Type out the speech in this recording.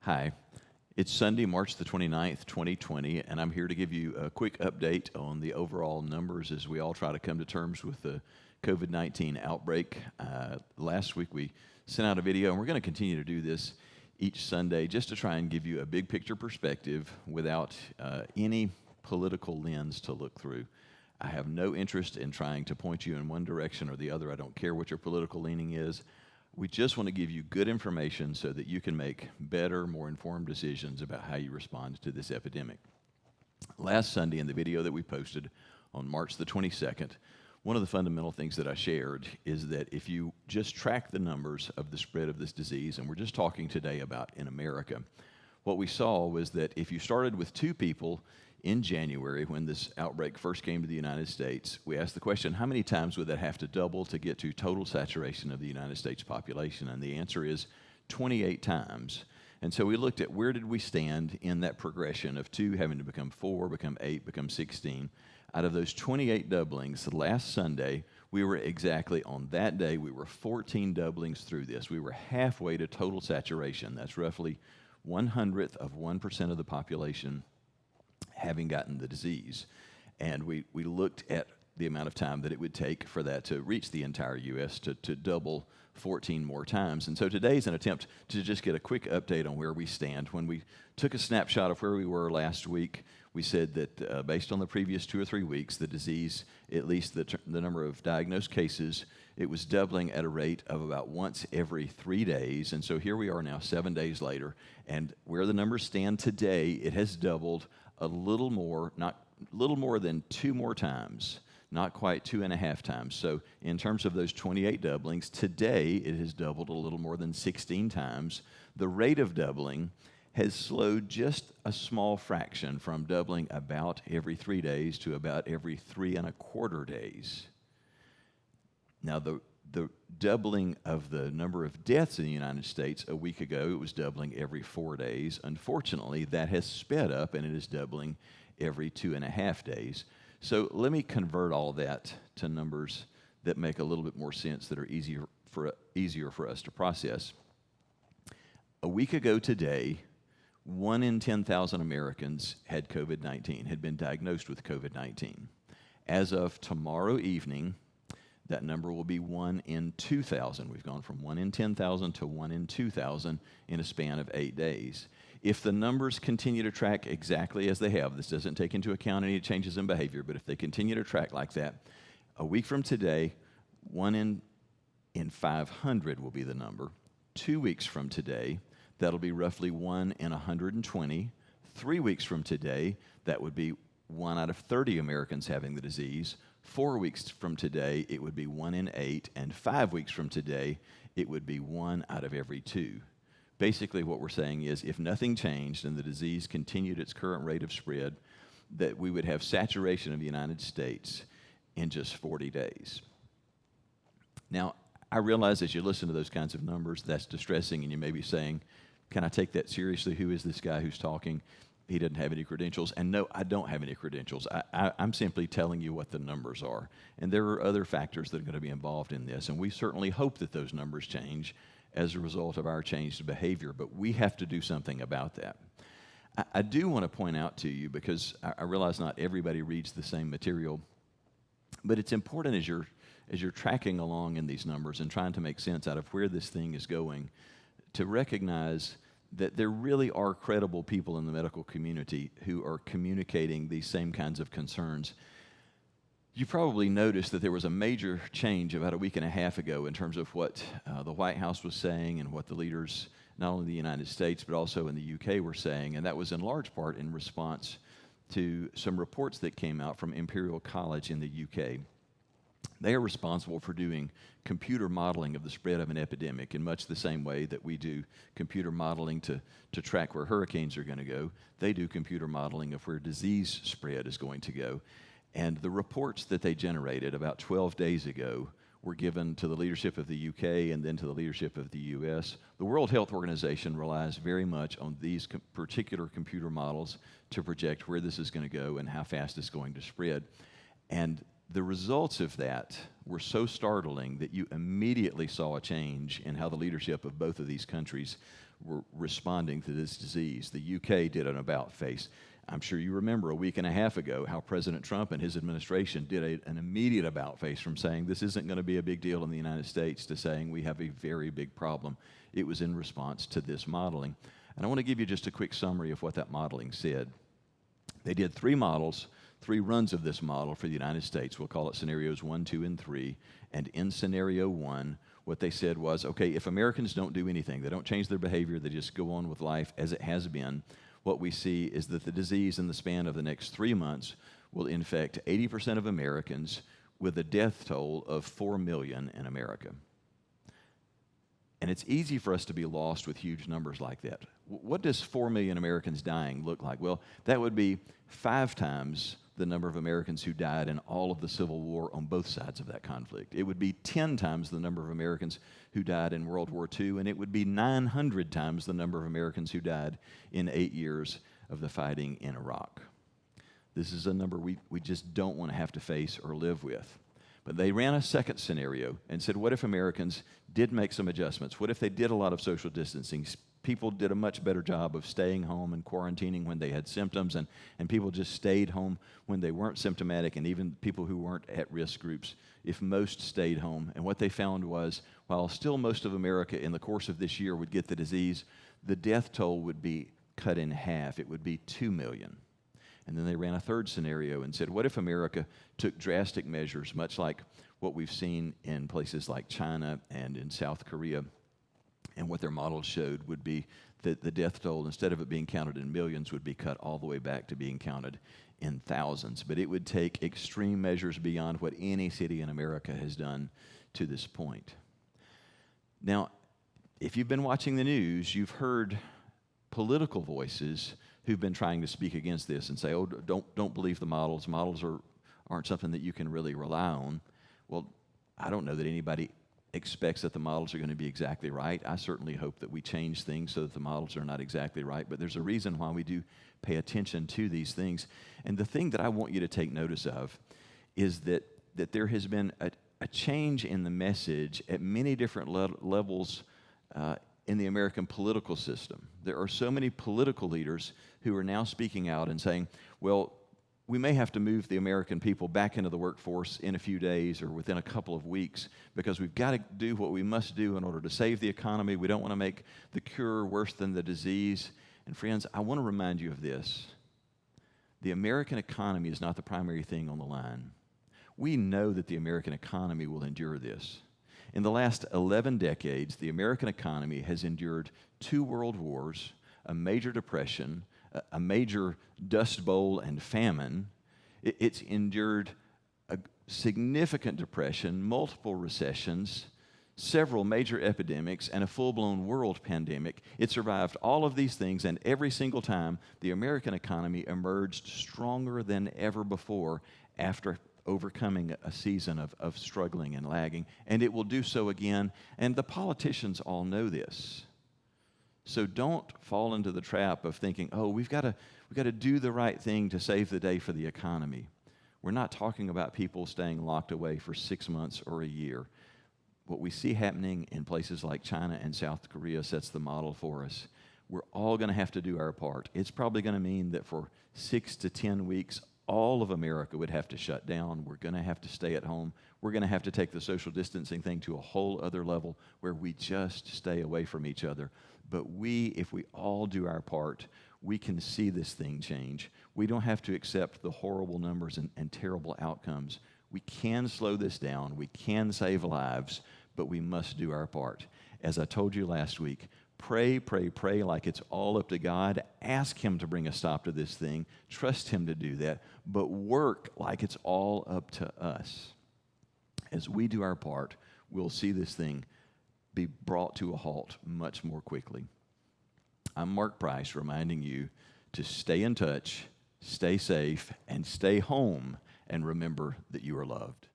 Hi, it's Sunday, March the 29th, 2020, and I'm here to give you a quick update on the overall numbers as we all try to come to terms with the COVID-19 outbreak. Last week we sent out a video, and we're going to continue to do this each Sunday just to try and give you a big picture perspective without any political lens to look through. I have no interest in trying to point you in one direction or the other. I don't care what your political leaning is. We just want to give you good information so that you can make better, more informed decisions about how you respond to this epidemic. Last Sunday in the video that we posted on March the 22nd, one of the fundamental things that I shared is that if you just track the numbers of the spread of this disease, and we're just talking today about in America, what we saw was that if you started with 2 people in January when this outbreak first came to the United States, we asked the question, how many times would that have to double to get to total saturation of the United States population? And the answer is 28 times. And so we looked at where did we stand in that progression of 2 having to become 4, become 8, become 16. Out of those 28 doublings, last Sunday, we were exactly on that day, we were 14 doublings through this. We were halfway to total saturation. That's roughly 1/100th of 1% of the population having gotten the disease. And we looked at the amount of time that it would take for that to reach the entire U.S. to double 14 more times. And so today's an attempt to just get a quick update on where we stand. When we took a snapshot of where we were last week, we said that based on the previous 2 or 3 weeks, the disease, at least the number of diagnosed cases, it was doubling at a rate of about once every 3 days. And so here we are now 7 days later, and where the numbers stand today, it has doubled a little more, not little more than 2 more times, not quite 2.5 times. So in terms of those 28 doublings, today it has doubled a little more than 16 times. The rate of doubling has slowed just a small fraction from doubling about every 3 days to about every 3.25 days. Now, the doubling of the number of deaths in the United States a week ago, it was doubling every 4 days. Unfortunately, that has sped up, and it is doubling every 2.5 days. So let me convert all that to numbers that make a little bit more sense, that are easier for us to process. A week ago today, 1 in 10,000 Americans had COVID-19, had been diagnosed with COVID-19. As of tomorrow evening, that number will be 1 in 2,000. We've gone from 1 in 10,000 to 1 in 2,000 in a span of 8 days. If the numbers continue to track exactly as they have, this doesn't take into account any changes in behavior, but if they continue to track like that, a week from today, 1 in 500 will be the number. 2 weeks from today, that'll be roughly 1 in 120. 3 weeks from today, that would be 1 out of 30 Americans having the disease. 4 weeks from today, it would be 1 in 8, and 5 weeks from today, it would be 1 out of every 2. Basically, what we're saying is if nothing changed and the disease continued its current rate of spread, that we would have saturation of the United States in just 40 days. Now, I realize as you listen to those kinds of numbers, that's distressing, and you may be saying, can I take that seriously? Who is this guy who's talking? He doesn't have any credentials. And no, I don't have any credentials. I'm simply telling you what the numbers are. And there are other factors that are going to be involved in this. And we certainly hope that those numbers change as a result of our changed behavior. But we have to do something about that. I do want to point out to you, because I realize not everybody reads the same material, but it's important as you're tracking along in these numbers and trying to make sense out of where this thing is going, to recognize that there really are credible people in the medical community who are communicating these same kinds of concerns. You probably noticed that there was a major change about a week and a half ago in terms of what the White House was saying and what the leaders, not only in the United States, but also in the UK were saying, and that was in large part in response to some reports that came out from Imperial College in the UK. They are responsible for doing computer modeling of the spread of an epidemic in much the same way that we do computer modeling to track where hurricanes are going to go. They do computer modeling of where disease spread is going to go. And the reports that they generated about 12 days ago were given to the leadership of the UK and then to the leadership of the US. The World Health Organization relies very much on these particular computer models to project where this is going to go and how fast it's going to spread. And the results of that were so startling that you immediately saw a change in how the leadership of both of these countries were responding to this disease. The UK did an about face. I'm sure you remember a week and a half ago how President Trump and his administration did an immediate about face from saying this isn't going to be a big deal in the United States to saying we have a very big problem. It was in response to this modeling. And I want to give you just a quick summary of what that modeling said. They did 3 models, 3 runs of this model for the United States. We'll call it scenarios 1, 2, and 3. And in scenario 1, what they said was, okay, if Americans don't do anything, they don't change their behavior, they just go on with life as it has been, what we see is that the disease in the span of the next 3 months will infect 80% of Americans with a death toll of 4 million in America. And it's easy for us to be lost with huge numbers like that. What does 4 million Americans dying look like? Well, that would be 5 times the number of Americans who died in all of the Civil War on both sides of that conflict. It would be 10 times the number of Americans who died in World War II, and it would be 900 times the number of Americans who died in 8 years of the fighting in Iraq. This is a number we just don't want to have to face or live with. But they ran a second scenario and said, what if Americans did make some adjustments? What if they did a lot of social distancing? People did a much better job of staying home and quarantining when they had symptoms, and people just stayed home when they weren't symptomatic, and even people who weren't at-risk groups, if most stayed home. And what they found was, while still most of America in the course of this year would get the disease, the death toll would be cut in half. It would be 2 million. And then they ran a third scenario and said, what if America took drastic measures, much like what we've seen in places like China and in South Korea? And what their models showed would be that the death toll, instead of it being counted in millions, would be cut all the way back to being counted in thousands. But it would take extreme measures beyond what any city in America has done to this point. Now, if you've been watching the news, you've heard political voices who've been trying to speak against this and say, oh, don't believe the models. Models aren't something that you can really rely on. Well, I don't know that anybody expects that the models are going to be exactly right. I certainly hope that we change things so that the models are not exactly right, but there's a reason why we do pay attention to these things. And the thing that I want you to take notice of is that there has been a change in the message at many different levels in the American political system. There are so many political leaders who are now speaking out and saying, well, we may have to move the American people back into the workforce in a few days or within a couple of weeks because we've got to do what we must do in order to save the economy. We don't want to make the cure worse than the disease. And friends, I want to remind you of this. The American economy is not the primary thing on the line. We know that the American economy will endure this. In the last 11 decades, the American economy has endured 2 world wars, a major depression, a major dust bowl and famine. It's endured a significant depression, multiple recessions, several major epidemics, and a full-blown world pandemic. It survived all of these things, and every single time, the American economy emerged stronger than ever before after overcoming a season of struggling and lagging, and it will do so again, and the politicians all know this. So don't fall into the trap of thinking, oh, we've got to do the right thing to save the day for the economy. We're not talking about people staying locked away for 6 months or a year. What we see happening in places like China and South Korea sets the model for us. We're all going to have to do our part. It's probably going to mean that for 6 to 10 weeks, all of America would have to shut down. We're going to have to stay at home. We're going to have to take the social distancing thing to a whole other level where we just stay away from each other. But if we all do our part, we can see this thing change. We don't have to accept the horrible numbers and terrible outcomes. We can slow this down. We can save lives, but we must do our part. As I told you last week, pray, pray, pray like it's all up to God. Ask Him to bring a stop to this thing. Trust Him to do that. But work like it's all up to us. As we do our part, we'll see this thing be brought to a halt much more quickly. I'm Mark Price reminding you to stay in touch, stay safe, and stay home, and remember that you are loved.